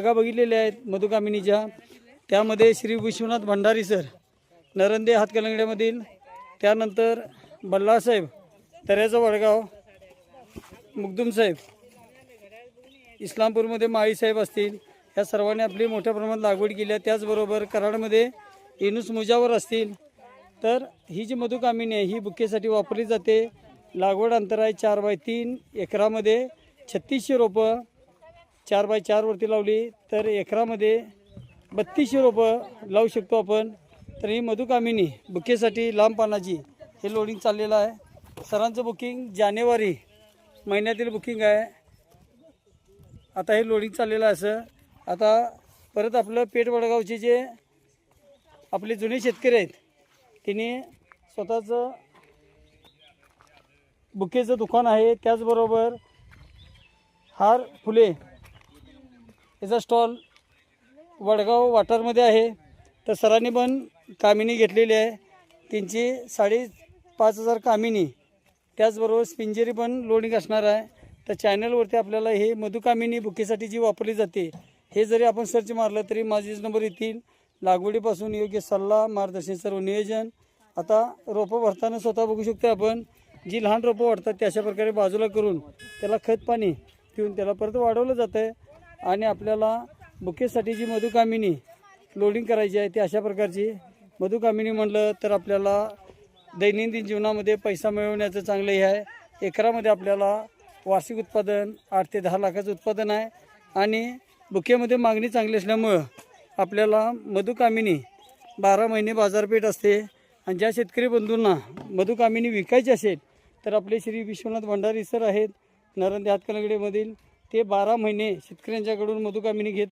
बागा बघितलेल्या आहेत मधुकामिनीच्या, त्यामध्ये श्री विश्वनाथ भंडारी सर नरंदे हातकलंगड्यामधील, त्यानंतर बल्लासाहेब तऱ्याचा वडगाव, मुगदुम साहेब इस्लामपूरमध्ये माळीसाहेब असतील, या सर्वांनी आपली मोठ्या प्रमाणात लागवड केली आहे। त्याचबरोबर कराडमध्ये इनुस मुजावर असतील। तर ही जी मधुकामिनी आहे ही बुकेसाठी वापरली जाते। लागवड अंतर आहे 4x3 एकरामध्ये 3600 रोपं 4x4 वरती लावली तर एकरामध्ये 3200 रोपं लावू शकतो आपण। तर ही मधुकामिनी बुकेसाठी लांब पानाची हे लोडिंग चाललेलं आहे। सरांचं बुकिंग जानेवारी महिन्यातील बुकिंग आहे। आता हे लोडिंग चाललेलं आहे। असं आता परत आपलं पेठ वडगावचे जे आपले जुने शेतकरी आहेत त्यांनी स्वतःचं बुकेचं दुकान आहे, त्याचबरोबर हार फुले याचा स्टॉल वडगाव वाटारमध्ये आहे। तर सरांनी पण कामिनी घेतलेली आहे, त्यांची 5,500 कामिनी, त्याचबरोबर स्पिंजरी पण लोडिंग असणार आहे। तर चॅनलवरती आपल्याला हे मधुकामिनी बुकेसाठी जी वापरली जाते हे जरी आपण सर्च मारलं तरी माझेच नंबर येतील। लागवडीपासून योग्य सल्ला मार्गदर्शन सर्व नियोजन। आता रोपं भरताना स्वतः बघू शकतो आपण, जी लहान रोपं वाढतात ते अशा प्रकारे बाजूला करून त्याला खत पाणी देऊन त्याला परत वाढवलं जातं आहे। आणि आपल्याला बुकेसाठी जी मधुकामिनी लोडिंग करायची आहे ती अशा प्रकारची मधुकामिनी म्हणलं तर आपल्याला दैनंदिन जीवनामध्ये पैसा मिळवण्याचं चांगलं हे आहे। एकरामध्ये आपल्याला वार्षिक उत्पादन 8 ते 10 लाखाचं उत्पादन आहे। आणि बुकेमध्ये मागणी चांगली असल्यामुळं आपल्याला मधुकामिनी 12 महिने बाजारपेठ असते। आणि ज्या शेतकरी बंधूंना मधुकामिनी विकायची असेल तर आपले श्री विश्वनाथ भंडारी सर आहेत नरंदे हातकलंगडेमधील, ते 12 महिने शेतकऱ्यांच्याकडून मधुकामिनी घेत